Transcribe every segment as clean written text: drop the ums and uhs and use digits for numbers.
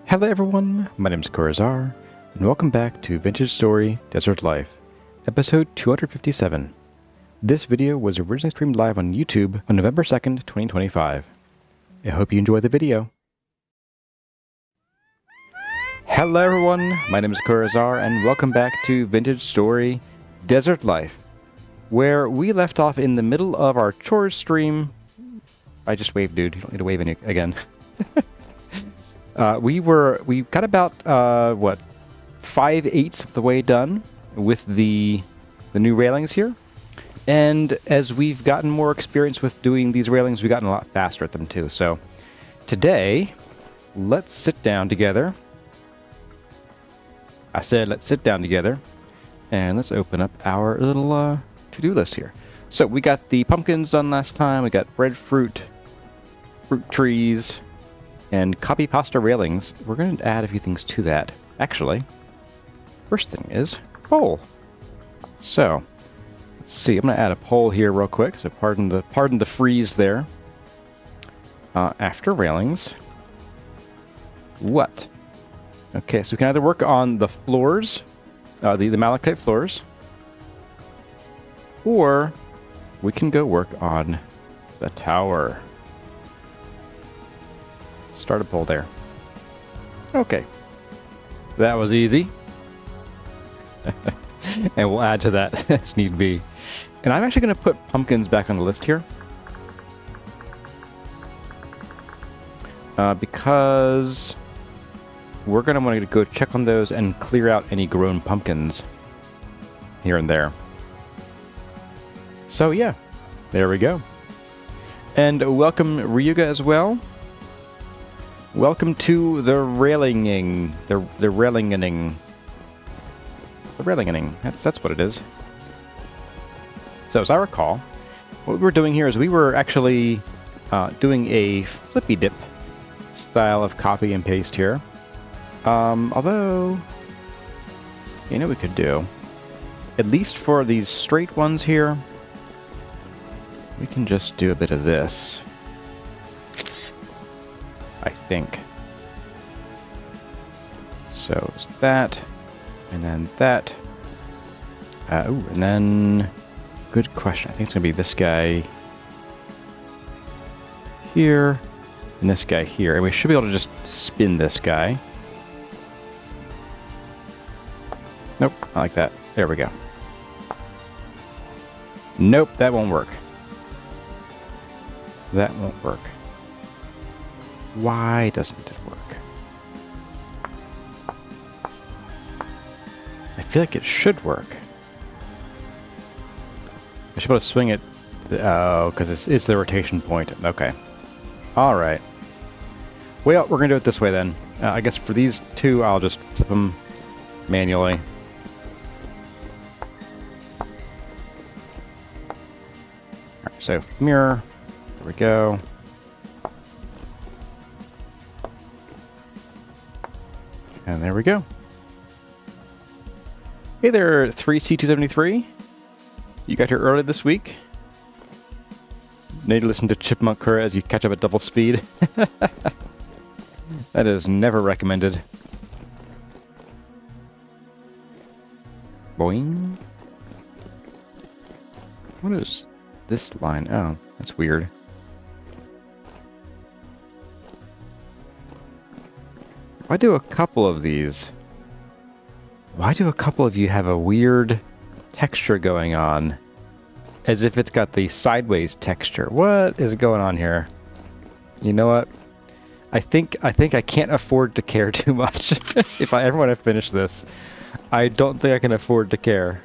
Hello everyone, my name is Corazar, and welcome back to Vintage Story Desert Life, episode 257. This video was originally streamed live on YouTube on November 2nd, 2025. I hope you enjoy the video. Hello everyone, my name is Corazar, and welcome back to Vintage Story Desert Life, where we left off in the middle of our chores stream. I just waved, dude. You don't need to wave again. We got about, 5/8 of the way done with the new railings here. And as we've gotten more experience with doing these railings, we've gotten a lot faster at them too. So today, let's sit down together. I said let's sit down together and let's open up our little to-do list here. So we got the pumpkins done last time. We got breadfruit, fruit trees, and copy pasta railings. We're going to add a few things to that. Actually, first thing is pole. So let's see. I'm going to add a pole here real quick. So pardon the freeze there. After railings, what? Okay, so we can either work on the floors, the malachite floors, or we can go work on the tower. Start a pole there. Okay. That was easy. And we'll add to that as need be. And I'm actually going to put pumpkins back on the list here. Because we're going to want to go check on those and clear out any grown pumpkins here and there. So yeah, there we go. And welcome Ryuga as well. Welcome to the railinging. The railinging. The railinging. That's what it is. So as I recall, what we were doing here is we were actually doing a flippy dip style of copy and paste here. Although, you know what we could do? At least for these straight ones here, we can just do a bit of this. I think. So it's that, and then that. And then, good question. I think it's going to be this guy here, and this guy here. And we should be able to just spin this guy. Nope, I like that. There we go. Nope, that won't work. That won't work. Why doesn't it work? I feel like it should work. I should be able to swing it. Oh, because it's the rotation point. Okay. Alright. Well, we're going to do it this way then. I guess for these two, I'll just flip them manually. Alright, so mirror. There we go. And there we go. Hey there, 3C273. You got here early this week. Need to listen to Chipmunk Cur as you catch up at double speed. That is never recommended. Boing. What is this line? Oh, that's weird. Why do a couple of these? Why do a couple of you have a weird texture going on? As if it's got the sideways texture. What is going on here? You know what? I think I can't afford to care too much. If I ever want to finish this, I don't think I can afford to care.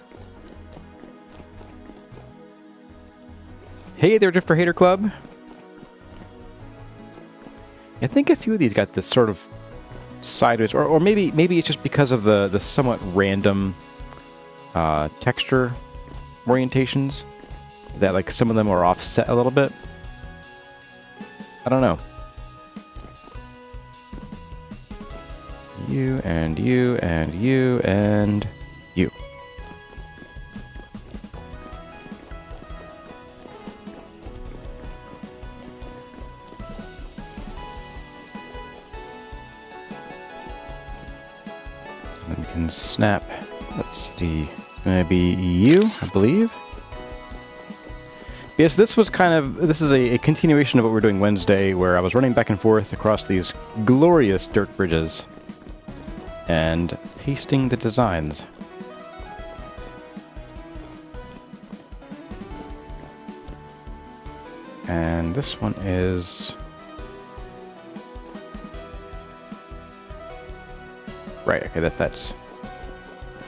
Hey there, Drifter Hater Club. I think a few of these got this sort of sideways, or maybe it's just because of the somewhat random texture orientations that like some of them are offset a little bit. I don't know. You and you and you and you. Then we can snap. Let's see. It's going to be you, I believe. Yes, this is a continuation of what we were doing Wednesday, where I was running back and forth across these glorious dirt bridges and pasting the designs. And this one is... Right, okay, that's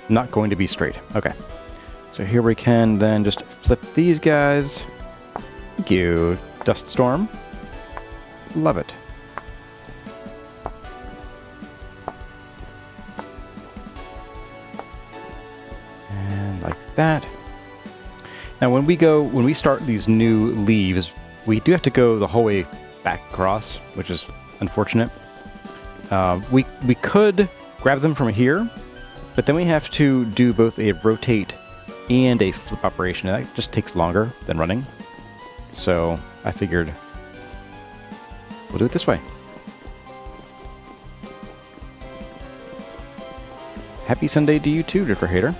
not going to be straight. Okay. So here we can then just flip these guys. Thank you, Dust Storm. Love it. And like that. Now when we start these new leaves, we do have to go the whole way back across, which is unfortunate. We could grab them from here, but then we have to do both a rotate and a flip operation, and that just takes longer than running. So I figured we'll do it this way. Happy Sunday to you too, Drifter Hater.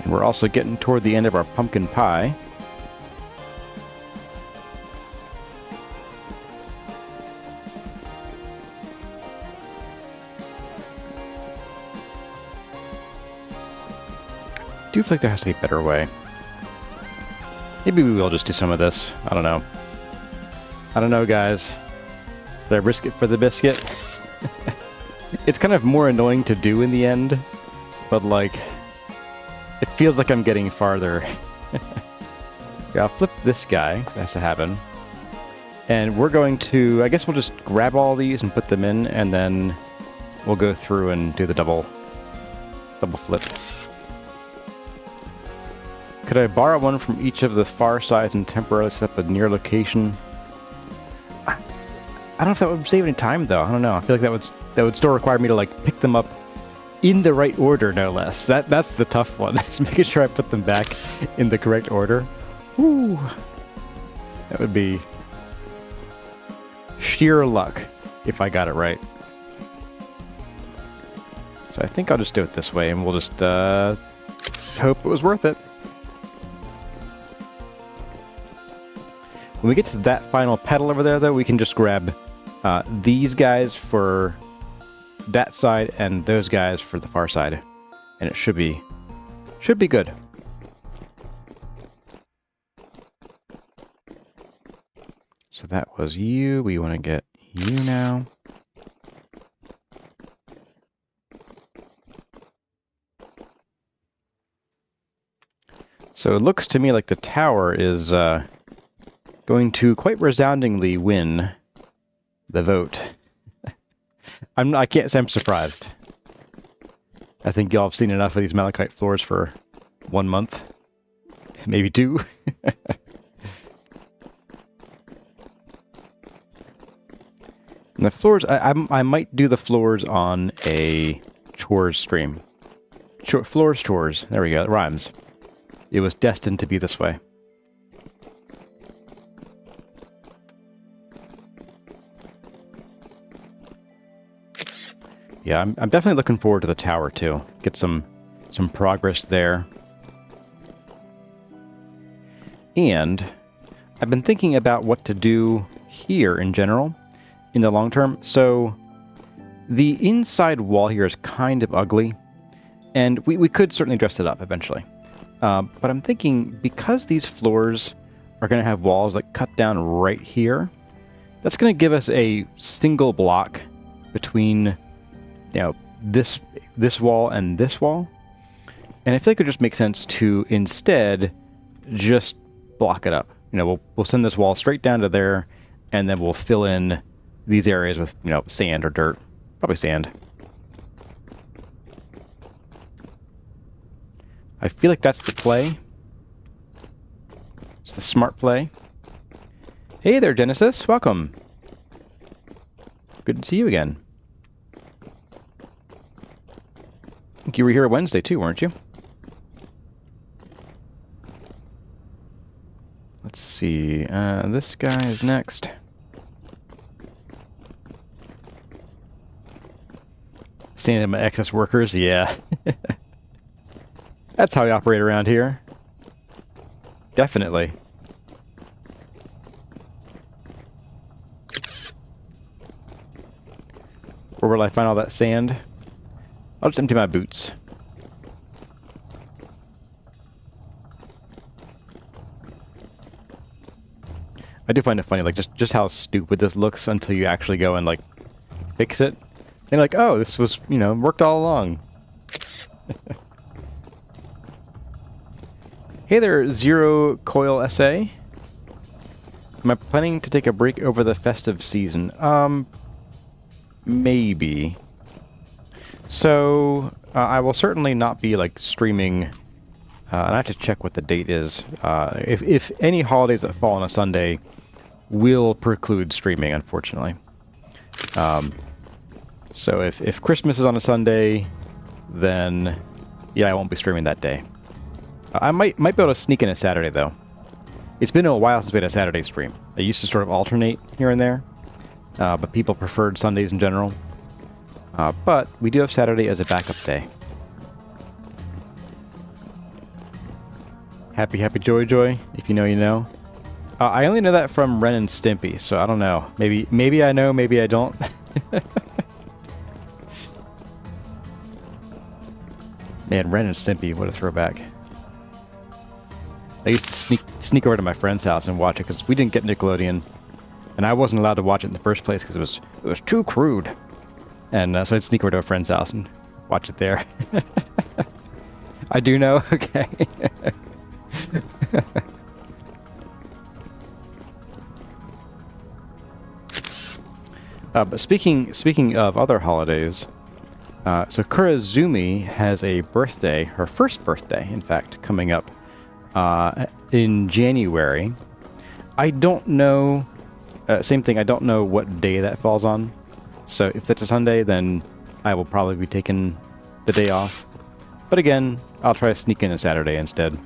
And we're also getting toward the end of our pumpkin pie. I do feel like there has to be a better way. Maybe we will just do some of this. I don't know. I don't know, guys. Did I risk it for the biscuit? It's kind of more annoying to do in the end, but like, it feels like I'm getting farther. Yeah, I'll flip this guy, 'cause that has to happen. And we're going to, I guess we'll just grab all these and put them in, and then we'll go through and do the double flip. Could I borrow one from each of the far sides and temporarily set up a near location? I don't know if that would save any time, though. I don't know. I feel like that would still require me to like pick them up in the right order, no less. That's the tough one. Is making sure I put them back in the correct order. Woo! That would be sheer luck if I got it right. So I think I'll just do it this way, and we'll just hope it was worth it. When we get to that final pedal over there, though, we can just grab these guys for that side and those guys for the far side, and it should be good. So that was you. We want to get you now. So it looks to me like the tower is going to quite resoundingly win the vote. I can't say I'm surprised. I think y'all have seen enough of these malachite floors for 1 month. Maybe 2. And the floors, I might do the floors on a chores stream. Floors, chores. There we go. It rhymes. It was destined to be this way. Yeah, I'm definitely looking forward to the tower, too. Get some progress there. And I've been thinking about what to do here in general, in the long term. So the inside wall here is kind of ugly, and we could certainly dress it up eventually. But I'm thinking, because these floors are going to have walls that cut down right here, that's going to give us a single block between, you know, this wall and this wall. And I feel like it just makes sense to instead just block it up. You know, we'll send this wall straight down to there, and then we'll fill in these areas with, you know, sand or dirt. Probably sand. I feel like that's the play. It's the smart play. Hey there, Genesis. Welcome. Good to see you again. I think you were here Wednesday too, weren't you? Let's see. This guy is next. Seeing them excess workers, yeah. That's how we operate around here. Definitely. Where will I find all that sand? I'll just empty my boots. I do find it funny, like, just how stupid this looks until you actually go and, like, fix it. And you're like, oh, this was, you know, worked all along. Hey there, Zero Coil SA. Am I planning to take a break over the festive season? Maybe. So, I will certainly not be, like, streaming, and I have to check what the date is. If any holidays that fall on a Sunday will preclude streaming, unfortunately. So if Christmas is on a Sunday, then, yeah, I won't be streaming that day. I might be able to sneak in a Saturday, though. It's been a while since we had a Saturday stream. I used to sort of alternate here and there, but people preferred Sundays in general. But we do have Saturday as a backup day. Happy, happy, joy, joy. If you know, you know. I only know that from Ren and Stimpy, so I don't know. Maybe I know, maybe I don't. Man, Ren and Stimpy, what a throwback. I used to sneak over to my friend's house and watch it because we didn't get Nickelodeon, and I wasn't allowed to watch it in the first place because it was too crude. And so I'd sneak over to a friend's house and watch it there. I do know. Okay. But speaking of other holidays, so Kurazumi has a birthday, her first birthday, in fact, coming up. In January. I don't know, same thing, I don't know what day that falls on. So if it's a Sunday, then I will probably be taking the day off. But again, I'll try to sneak in a Saturday instead.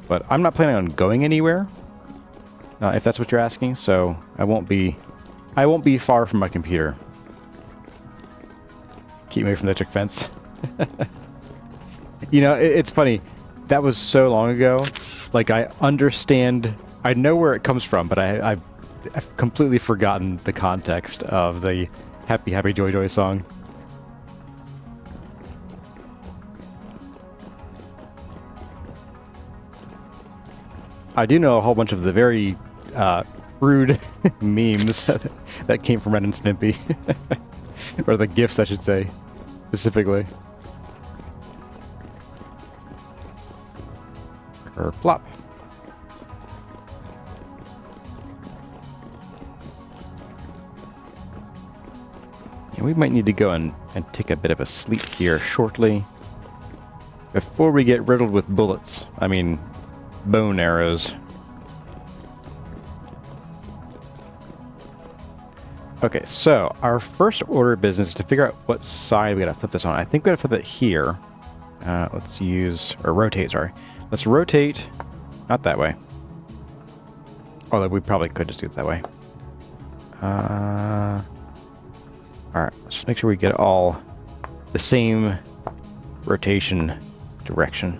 But I'm not planning on going anywhere, if that's what you're asking, so I won't be far from my computer. Keep me away from the electric fence. You know, it's funny. That was so long ago. Like, I understand, I know where it comes from, but I've completely forgotten the context of the Happy Happy Joy Joy song. I do know a whole bunch of the very rude memes that came from Ren and Stimpy. Or the GIFs, I should say, specifically. Or plop. Yeah, we might need to go and take a bit of a sleep here shortly. Before we get riddled with bullets. I mean, bone arrows. Okay, so our first order of business is to figure out what side we gotta flip this on. I think we gotta flip it here. Let's use, or rotate, sorry. Let's rotate, not that way. Although we probably could just do it that way. Alright, let's just make sure we get all the same rotation direction.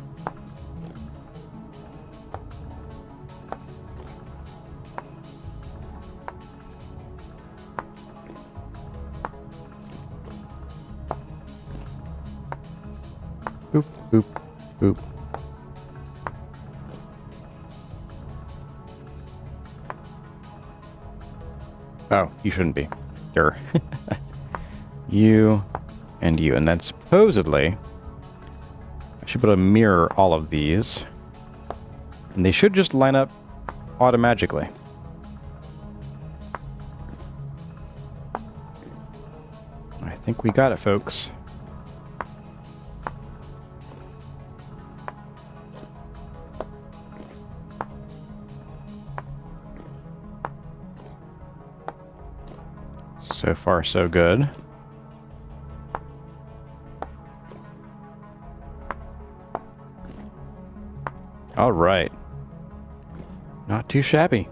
Boop, boop, boop. Oh, you shouldn't be. Sure. You and you. And then supposedly, I should be able to mirror all of these. And they should just line up automatically. I think we got it, folks. So far, so good. All right. Not too shabby.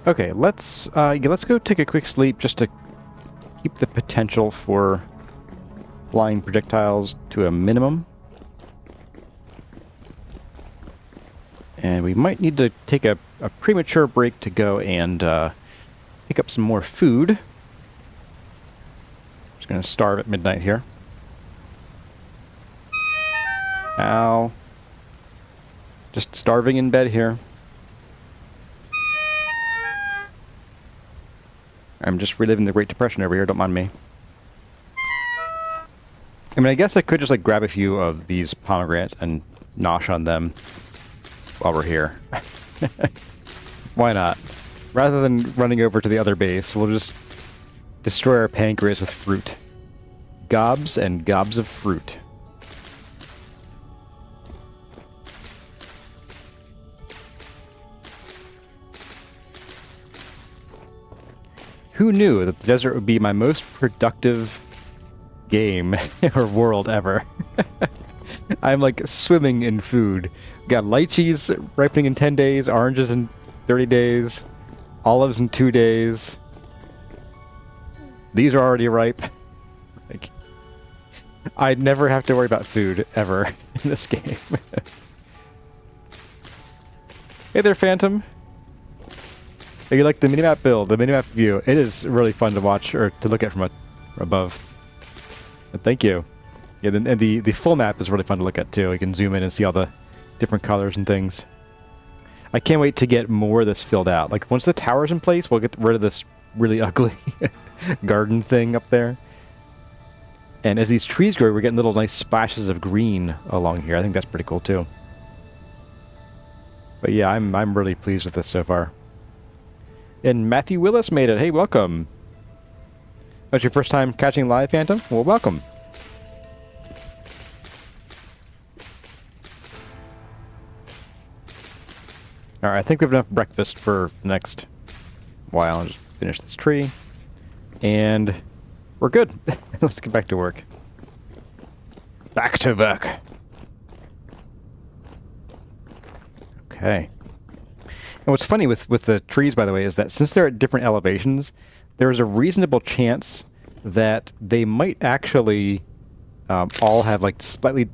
Okay, let's go take a quick sleep just to keep the potential for flying projectiles to a minimum. And we might need to take a premature break to go and pick up some more food. Just gonna starve at midnight here. Ow. Just starving in bed here. I'm just reliving the Great Depression over here, don't mind me. I mean, I guess I could just like grab a few of these pomegranates and nosh on them while we're here. Why not? Rather than running over to the other base, we'll just destroy our pancreas with fruit. Gobs and gobs of fruit. Who knew that the desert would be my most productive game or world ever? I'm like swimming in food. Got lychees ripening in 10 days, oranges in 30 days, olives in 2 days. These are already ripe. Like, I'd never have to worry about food ever in this game. Hey there, Phantom. Hey, you like the minimap build, the minimap view? It is really fun to watch or to look at from above. But thank you. Yeah, and the full map is really fun to look at too. You can zoom in and see all the different colors and things. I can't wait to get more of this filled out. Like once the tower's in place, we'll get rid of this really ugly garden thing up there. And as these trees grow, we're getting little nice splashes of green along here. I think that's pretty cool too. But yeah, I'm really pleased with this so far. And Matthew Willis made it. Hey, welcome. That's your first time catching live, Phantom? Well, welcome. Alright, I think we have enough breakfast for the next while. I'll just finish this tree. And we're good. Let's get back to work. Back to work. Okay. And what's funny with the trees, by the way, is that since they're at different elevations, there's a reasonable chance that they might actually all have like slightly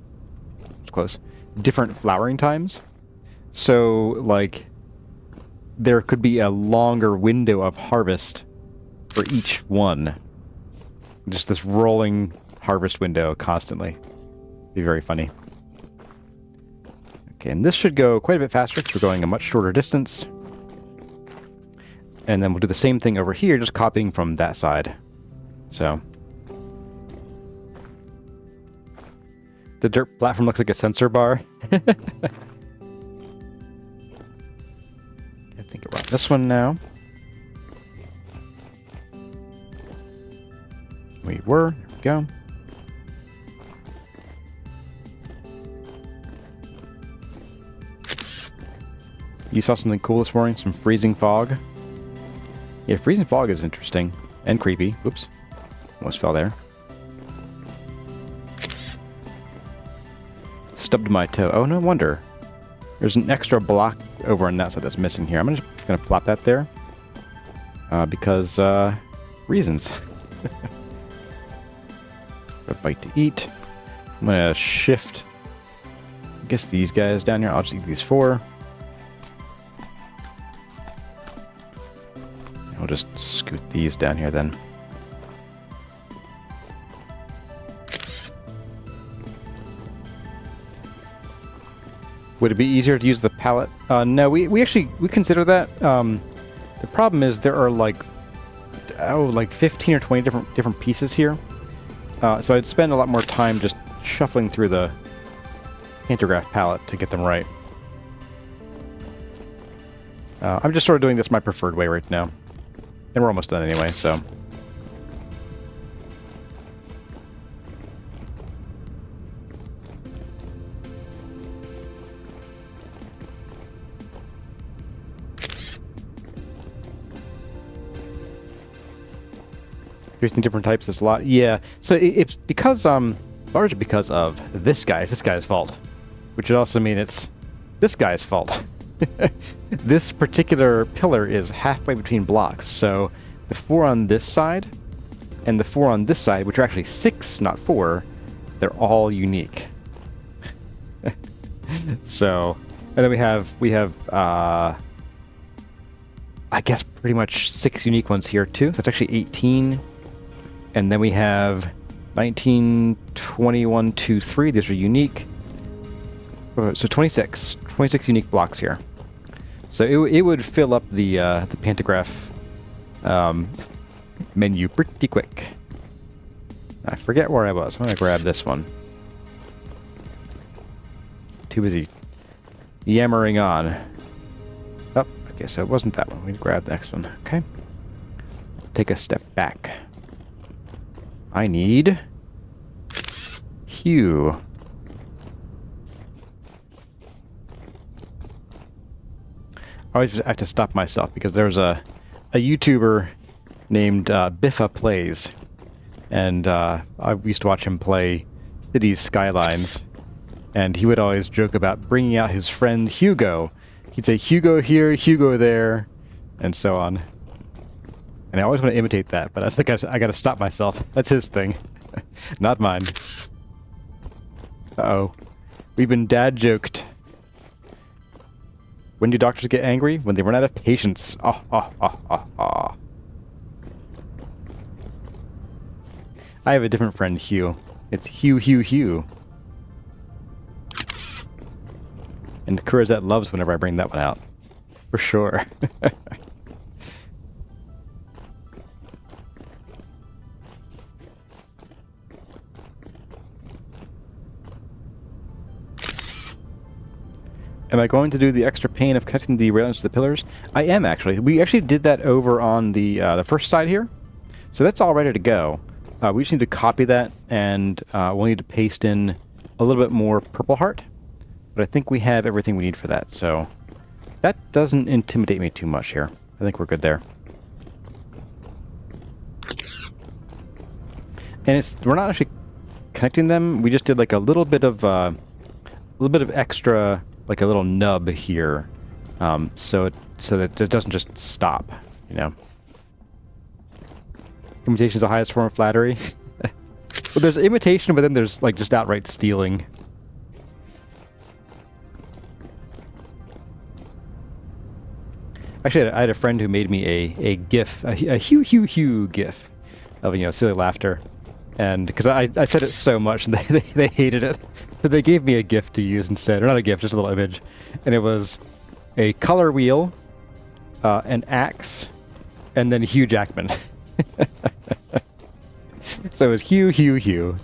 close different flowering times. So like there could be a longer window of harvest for each one. Just this rolling harvest window constantly. Be very funny. Okay, and this should go quite a bit faster because we're going a much shorter distance. And then we'll do the same thing over here, just copying from that side. So. The dirt platform looks like a sensor bar. I think around this one now. We were. There we go. You saw something cool this morning? Some freezing fog? Yeah, freezing fog is interesting. And creepy. Whoops. Almost fell there. Stubbed my toe. Oh, no wonder. There's an extra block over on that side that's missing here. I'm just going to plop that there. Because, reasons. A bite to eat. I'm going to shift, I guess, these guys down here. I'll just eat these 4. I'll just scoot these down here then. Would it be easier to use the pallet? No, we actually consider that. The problem is there are like 15 or 20 different pieces here. So I'd spend a lot more time just shuffling through the pantograph palette to get them right. I'm just sort of doing this my preferred way right now. And we're almost done anyway, so. There's different types, there's a lot. Yeah, so it's because, largely because of this guy's fault. Which would also mean it's this guy's fault. This particular pillar is halfway between blocks, so the 4 on this side and the 4 on this side, which are actually 6, not 4, they're all unique. So, and then we have I guess pretty much 6 unique ones here too. That's actually 18. And then we have 19, 21, 2, 3. These are unique. So 26 unique blocks here. So it would fill up the pantograph menu pretty quick. I forget where I was. I'm gonna grab this one. Too busy yammering on. Oh, okay, so it wasn't that one. We need to grab the next one. Okay. Take a step back. I need hue. I always have to stop myself because there's a YouTuber named Biffa Plays, and I used to watch him play Cities Skylines, and he would always joke about bringing out his friend Hugo. He'd say, Hugo here, Hugo there, and so on. And I always want to imitate that, but I think I gotta stop myself. That's his thing, not mine. Uh-oh. We've been dad-joked. When do doctors get angry? When they run out of patience. Ah, ah, ah, ah, ah. I have a different friend, Hugh. It's Hugh, Hugh, Hugh. And Kurizette loves whenever I bring that one out. For sure. Am I going to do the extra pain of connecting the railings to the pillars? I am, actually. We actually did that over on the first side here. So that's all ready to go. We just need to copy that, and we'll need to paste in a little bit more purple heart. But I think we have everything we need for that, so that doesn't intimidate me too much here. I think we're good there. And we're not actually connecting them. We just did like a little bit of extra, like a little nub here, so that it doesn't just stop, you know. Imitation is the highest form of flattery. Well, there's imitation, but then there's like just outright stealing. Actually, I had a friend who made me a GIF, a Hugh Hugh Hugh GIF of, you know, silly laughter, and because I said it so much, and they hated it, so they gave me a GIF to use instead, or not a GIF, just a little image, and it was a color wheel, an axe, and then Hugh Jackman. So it was Hugh Hugh Hugh.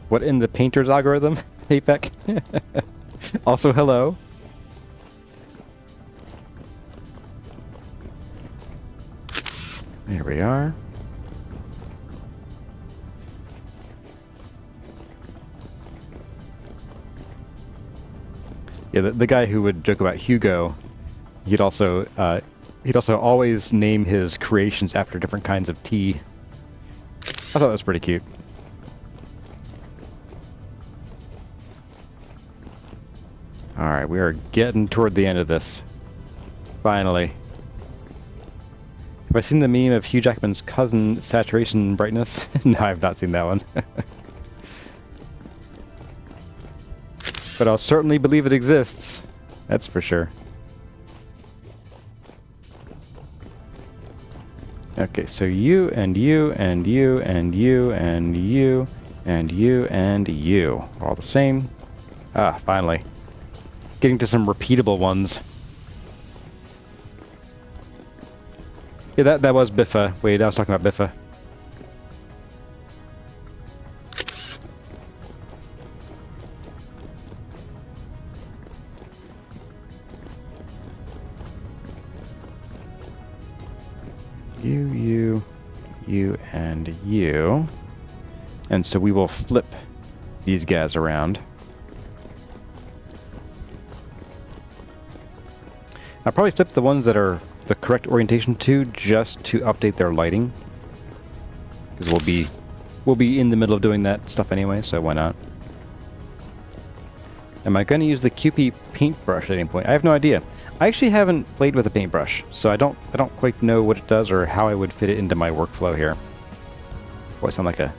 What in the painter's algorithm, Apex? Also, hello. There we are. Yeah, the guy who would joke about Hugo, he'd also always name his creations after different kinds of tea. I thought that was pretty cute. Alright, we are getting toward the end of this. Finally. Have I seen the meme of Hugh Jackman's cousin, saturation brightness? No, I have not seen that one. But I'll certainly believe it exists. That's for sure. Okay, so you, and you, and you, and you, and you, and you, and you. All the same. Ah, finally. Getting to some repeatable ones. Yeah, that was Biffa. Wait, I was talking about Biffa. You, and you. And so we will flip these guys around. I'll probably flip the ones that are the correct orientation to, just to update their lighting. Because we'll we'll be in the middle of doing that stuff anyway, so why not? Am I going to use the QP paintbrush at any point? I have no idea. I actually haven't played with a paintbrush, so I don't quite know what it does or how I would fit it into my workflow here. Boy, I sound like a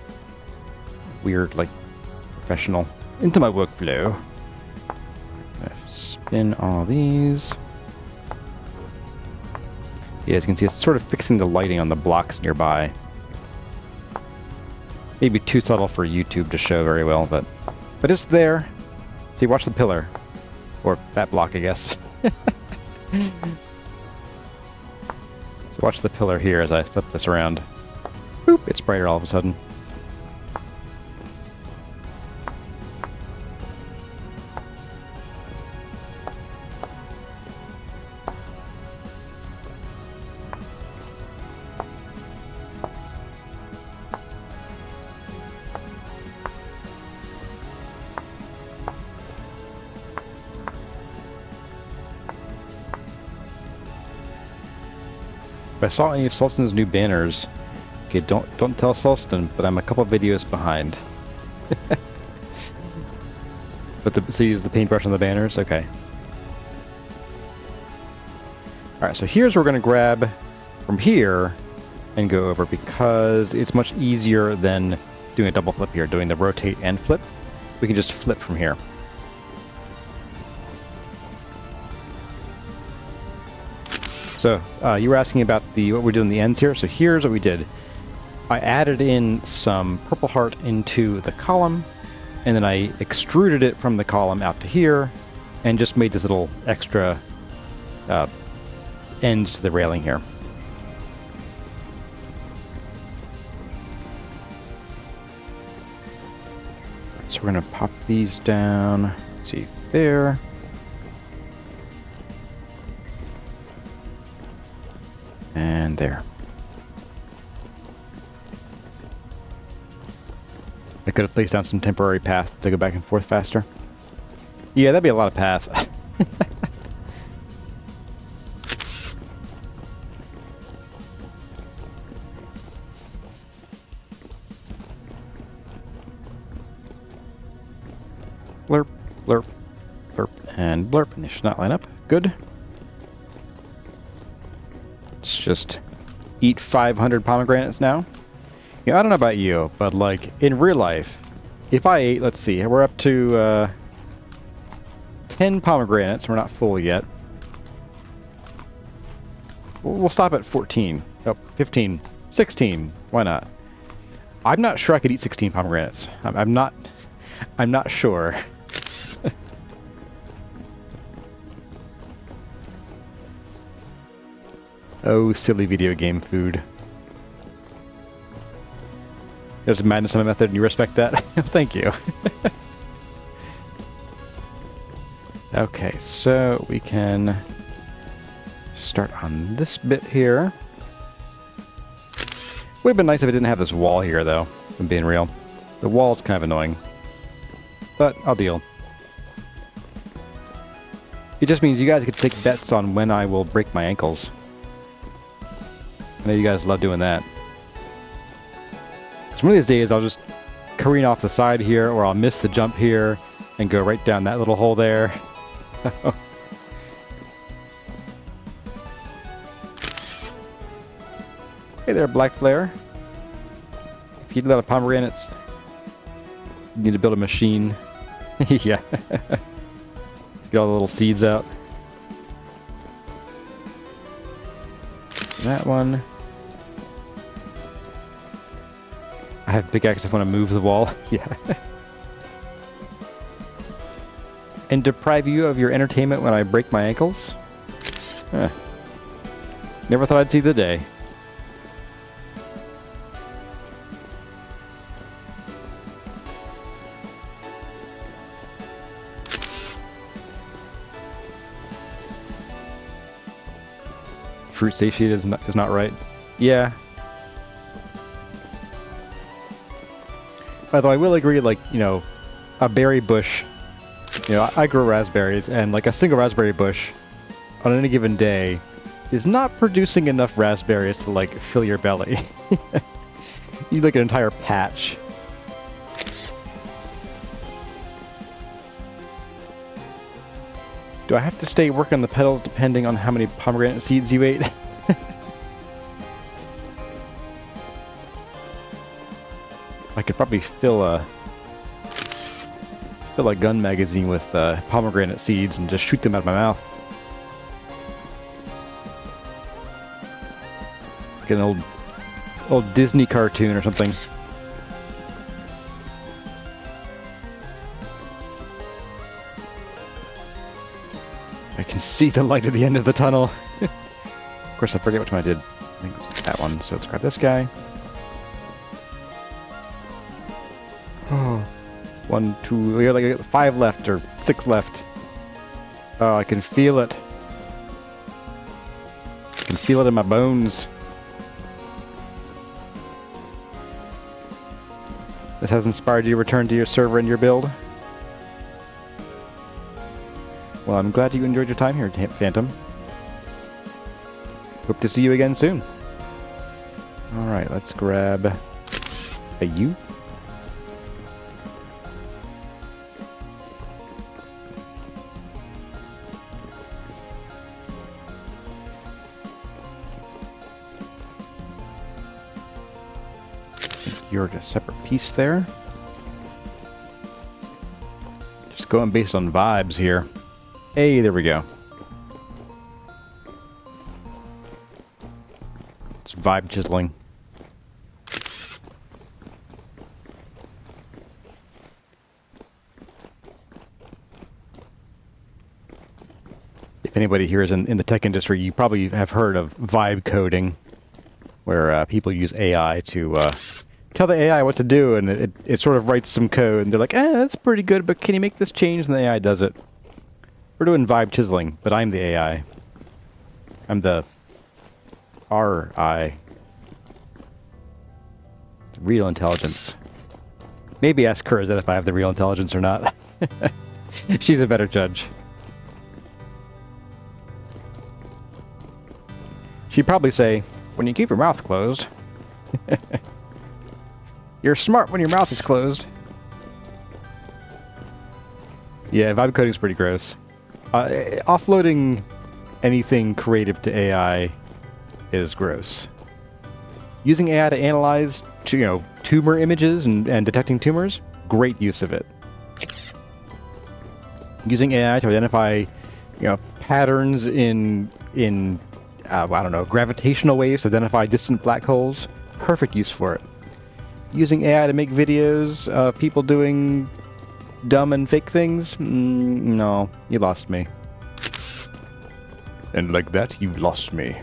weird, like, professional. Into my workflow. Spin all these. Yeah, as you can see, it's sort of fixing the lighting on the blocks nearby. Maybe too subtle for YouTube to show very well, but it's there. See, watch the pillar. Or that block, I guess. So watch the pillar here as I flip this around. Boop, it's brighter all of a sudden. If I saw any of Sulston's new banners, okay, don't tell Sulston, but I'm a couple videos behind. So you use the paintbrush on the banners? Okay. Alright, so here's where we're going to grab from here and go over, because it's much easier than doing a double flip here, doing the rotate and flip. We can just flip from here. So, you were asking about what we're doing in the ends here. So here's what we did. I added in some purple heart into the column, and then I extruded it from the column out to here, and just made this little extra end to the railing here. So we're going to pop these down. Let's see, there. And there. I could have placed down some temporary path to go back and forth faster. Yeah, that'd be a lot of path. Blurp, blurp, blurp, and blurp. And they should not line up. Good. Let's just eat 500 pomegranates now. Yeah, I don't know about you, but like in real life, if I ate, let's see, we're up to 10 pomegranates. We're not full yet. We'll stop at 14. Oh, 15. 16. Why not? I'm not sure I could eat 16 pomegranates. I'm not sure. Oh, silly video game food. There's a madness on my method, and you respect that? Thank you. Okay, so we can start on this bit here. Would have been nice if it didn't have this wall here, though, if I'm being real. The wall's kind of annoying. But I'll deal. It just means you guys get to take bets on when I will break my ankles. I know you guys love doing that. So one of these days I'll just careen off the side here, or I'll miss the jump here and go right down that little hole there. Hey there, Black Flare. If you eat a lot of pomegranates, you need to build a machine. Yeah. Get all the little seeds out. That one. I have pickaxe if I want to move the wall. Yeah. And deprive you of your entertainment when I break my ankles? Never thought I'd see the day. Fruit satiate is not right. Yeah. Although I will agree, like, you know, a berry bush, you know, I grow raspberries, and like a single raspberry bush on any given day is not producing enough raspberries to like fill your belly. You need like an entire patch. Do I have to stay working on the petals depending on how many pomegranate seeds you ate? I could probably fill a gun magazine with pomegranate seeds and just shoot them out of my mouth. Like an old Disney cartoon or something. I can see the light at the end of the tunnel. Of course, I forget which one I did. I think it's that one. So let's grab this guy. Oh, 1, 2. We got like 5 left or 6 left. Oh, I can feel it. I can feel it in my bones. This has inspired you to return to your server and your build. Well, I'm glad you enjoyed your time here, Phantom. Hope to see you again soon. Alright, let's grab a U. You're a separate piece there. Just going based on vibes here. Hey, there we go. It's vibe chiseling. If anybody here is in the tech industry, you probably have heard of vibe coding, where people use AI to tell the AI what to do, and it sort of writes some code, and they're like, that's pretty good, but can you make this change? And the AI does it. We're doing vibe chiseling, but I'm the AI. I'm the RI. Real intelligence. Maybe ask her if I have the real intelligence or not. She's a better judge. She'd probably say, when you keep your mouth closed. You're smart when your mouth is closed. Yeah, vibe coding's pretty gross. Offloading anything creative to AI is gross. Using AI to analyze, tumor images and detecting tumors, great use of it. Using AI to identify, patterns in I don't know, gravitational waves to identify distant black holes, perfect use for it. Using AI to make videos of people doing dumb and fake things? No, you lost me. And like that, you lost me.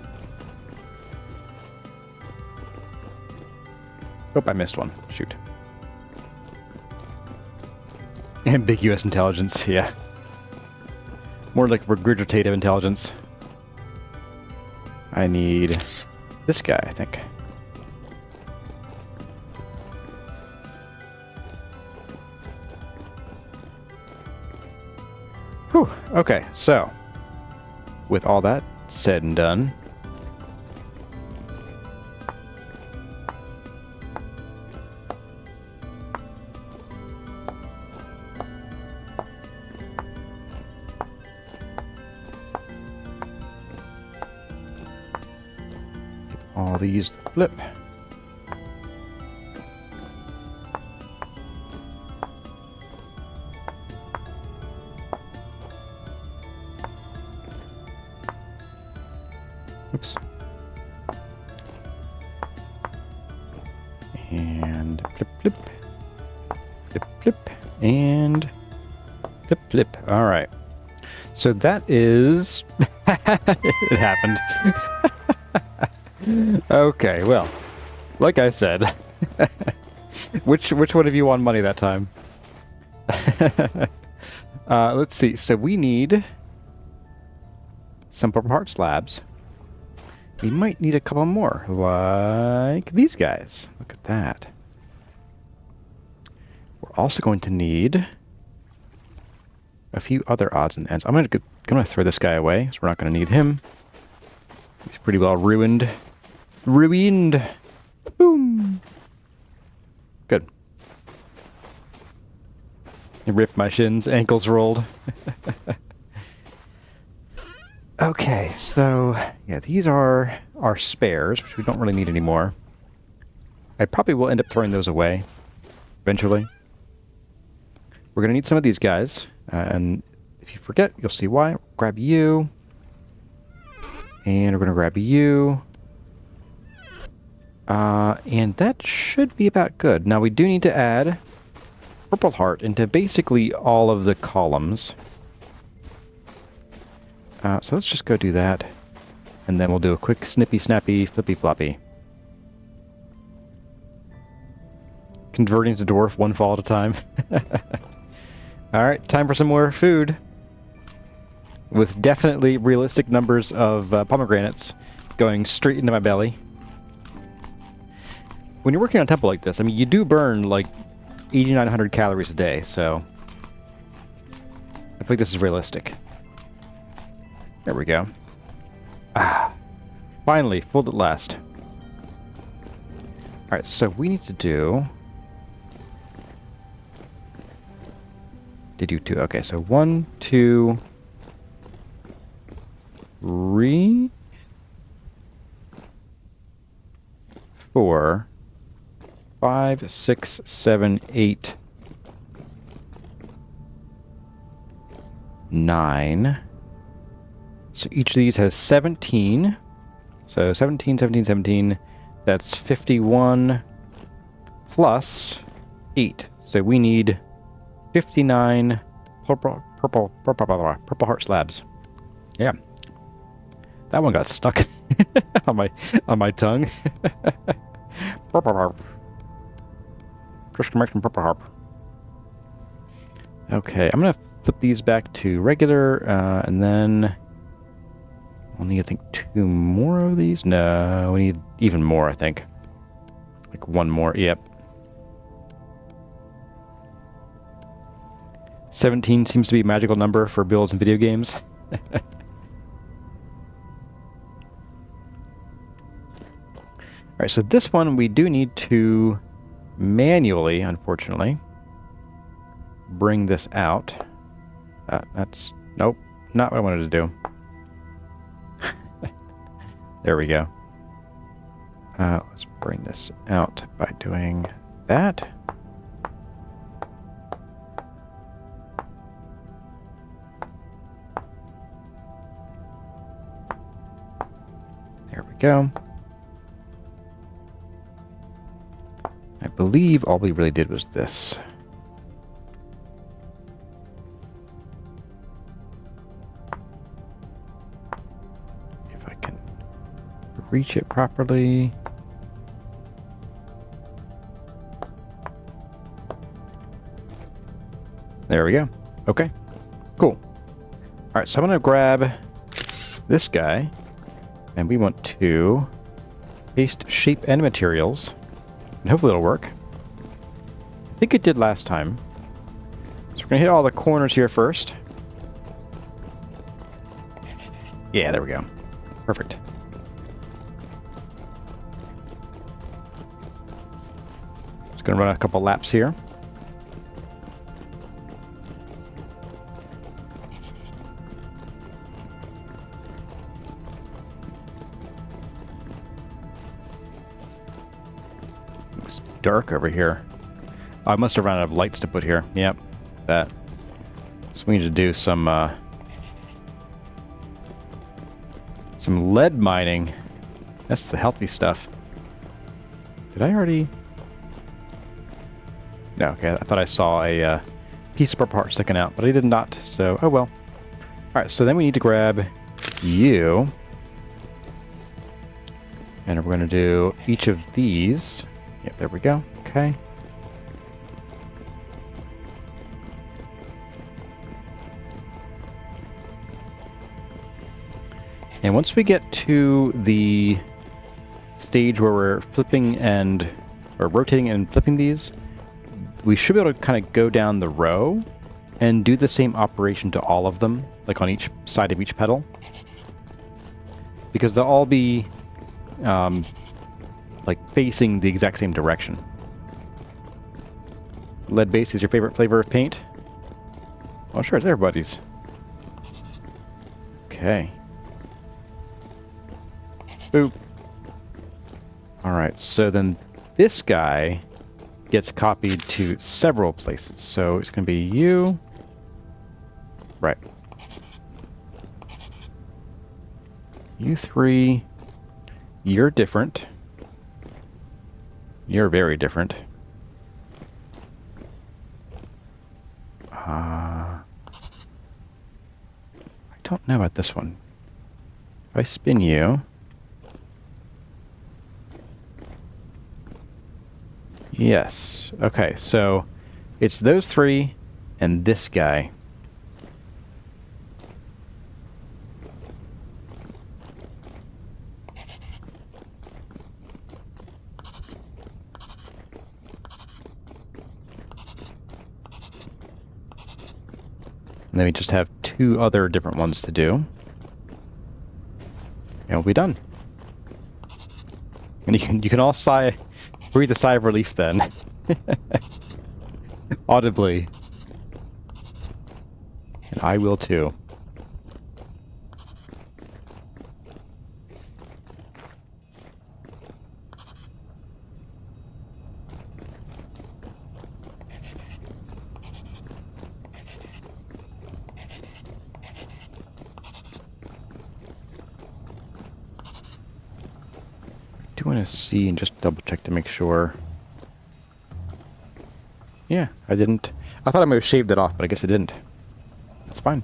Oh, I missed one. Shoot. Ambiguous intelligence, yeah. More like regurgitative intelligence. I need this guy, I think. Whew. Okay, so with all that said and done, all these flip. Oops. And flip, flip. Flip, flip. And flip, flip. All right. So that is... it happened. Okay, well, like I said, which one of you won money that time? Let's see. So we need some purple heart slabs. We might need a couple more, like these guys. Look at that. We're also going to need a few other odds and ends. I'm gonna throw this guy away, so we're not gonna need him. He's pretty well ruined. Ruined. Boom. Ripped my shins, ankles rolled. Okay, so yeah, these are our spares, which we don't really need anymore. I probably will end up throwing those away eventually. We're going to need some of these guys, and if you forget, you'll see why. Grab you, and we're going to grab you, and that should be about good. Now we do need to add purple heart into basically all of the columns. So let's just go do that, and then we'll do a quick snippy, snappy, flippy, floppy. Converting to dwarf one fall at a time. Alright, time for some more food. With definitely realistic numbers of pomegranates going straight into my belly. When you're working on a temple like this, I mean, you do burn like 8,900 calories a day, so I think this is realistic. There we go. Ah, finally, fooled at last. Alright, so we need to do... Did you two? Okay, so 1, 2, 3, 4, 5, 6, 7, 8, 9. So each of these has 17. So 17, 17, 17. That's 51 plus 8. So we need 59 purple heart slabs. Yeah. That one got stuck on my tongue. Just make some purple harp. Okay, I'm gonna flip these back to regular, and then we'll need, I think, 2 more of these. No, we need even more, I think. Like 1 more. Yep. 17 seems to be a magical number for builds in video games. Alright, so this one we do need to manually, unfortunately, bring this out. That's... Nope, not what I wanted to do. There we go. Let's bring this out by doing that. There we go. I believe all we really did was this. If I can reach it properly. There we go. Okay. Cool. Alright, so I'm going to grab this guy. And we want to paste shape and materials. And hopefully it'll work. I think it did last time. So we're going to hit all the corners here first. Yeah, there we go. Perfect. Just going to run a couple laps here. Dark over here. Oh, I must have run out of lights to put here. Yep, that. So we need to do some lead mining. That's the healthy stuff. Did I already? No, okay. I thought I saw a piece of purple heart sticking out, but I did not. So, oh well. All right. So then we need to grab you, and we're going to do each of these. Yep, there we go. Okay. And once we get to the stage where we're flipping and or rotating and flipping these, we should be able to kind of go down the row and do the same operation to all of them, like on each side of each pedal. Because they'll all be like facing the exact same direction. Lead base is your favorite flavor of paint? Oh, sure, it's everybody's. Okay. Boop. Alright, so then this guy gets copied to several places. So it's going to be you. Right. You three. You're different. You're very different. I don't know about this one. If I spin you... Yes. Okay, so it's those three and this guy. And then we just have two other different ones to do. And we'll be done. And you can all breathe a sigh of relief then. Audibly. And I will too. I do want to see and just double check to make sure. Yeah, I didn't. I thought I might have shaved it off, but I guess I didn't. That's fine.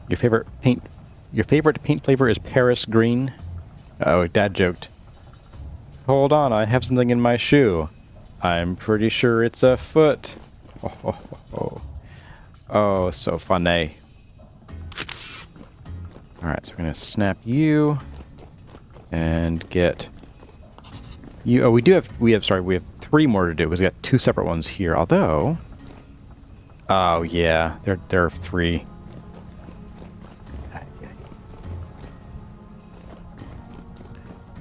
Your favorite paint flavor is Paris green? Oh, Dad joked. Hold on, I have something in my shoe. I'm pretty sure it's a foot. Oh, so funny. Alright, so we're going to snap you and get you. Oh, we have 3 more to do because we got 2 separate ones here. Although, oh yeah, there are 3.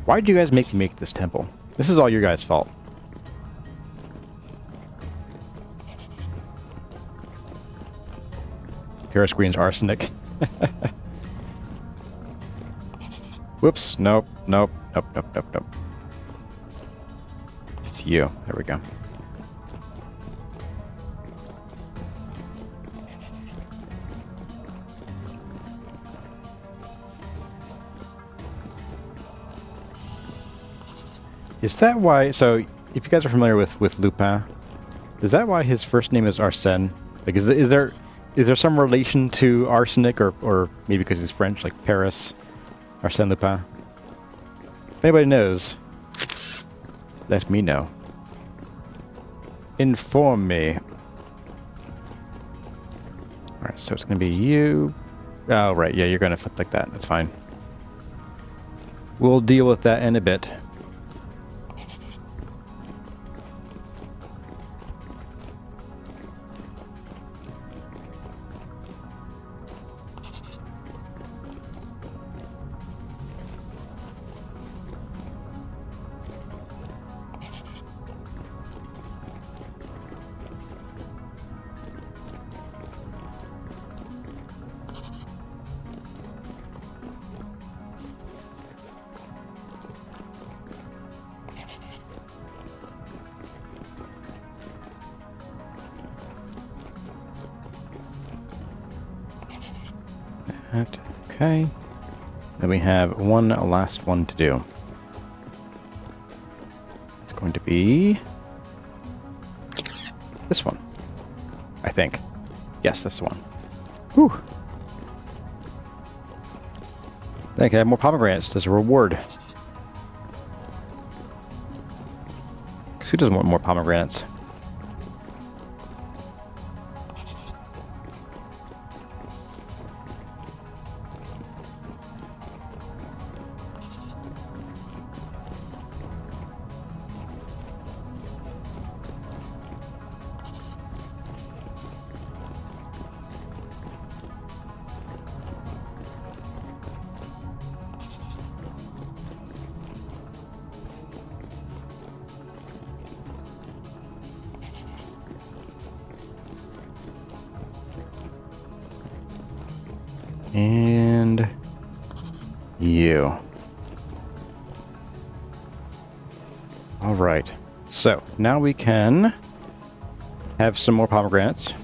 Why did you guys make me make this temple? This is all your guys' fault. Paris green's arsenic. Whoops, nope. It's you. There we go. Is that why, so if you guys are familiar with Lupin, is that why his first name is Arsène? Like, is there some relation to arsenic, or maybe because he's French, like Paris? Arsène Lupin. If anybody knows, let me know. Inform me. Alright, so it's going to be you. Oh, right, yeah, you're going to flip like that. That's fine. We'll deal with that in a bit. Okay. Then we have one last one to do. It's going to be this one, I think. Yes, this one. Whew. I think I have more pomegranates as a reward. Because who doesn't want more pomegranates? And you. All right. So now we can have some more pomegranates.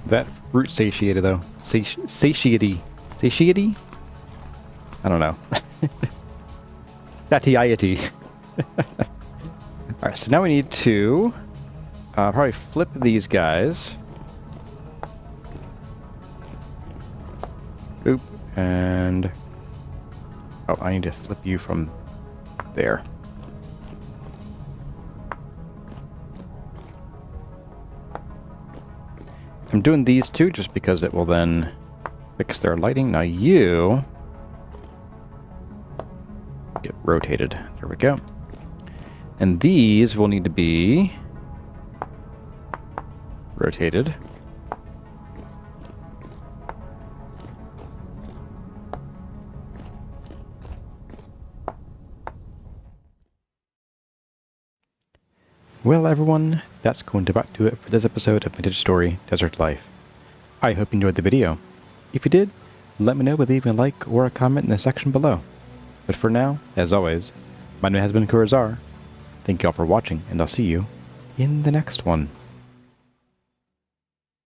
That fruit satiated though. Satiety. Satiety? I don't know. Satiety. Alright, so now we need to probably flip these guys. Oop, and... oh, I need to flip you from there. I'm doing these two just because it will then fix their lighting. Now you get rotated. There we go. And these will need to be rotated. Well, everyone, that's going to about do it for this episode of Vintage Story Desert Life. I hope you enjoyed the video. If you did, let me know by leaving a like or a comment in the section below. But for now, as always, my name has been Kurazar. Thank you all for watching, and I'll see you in the next one.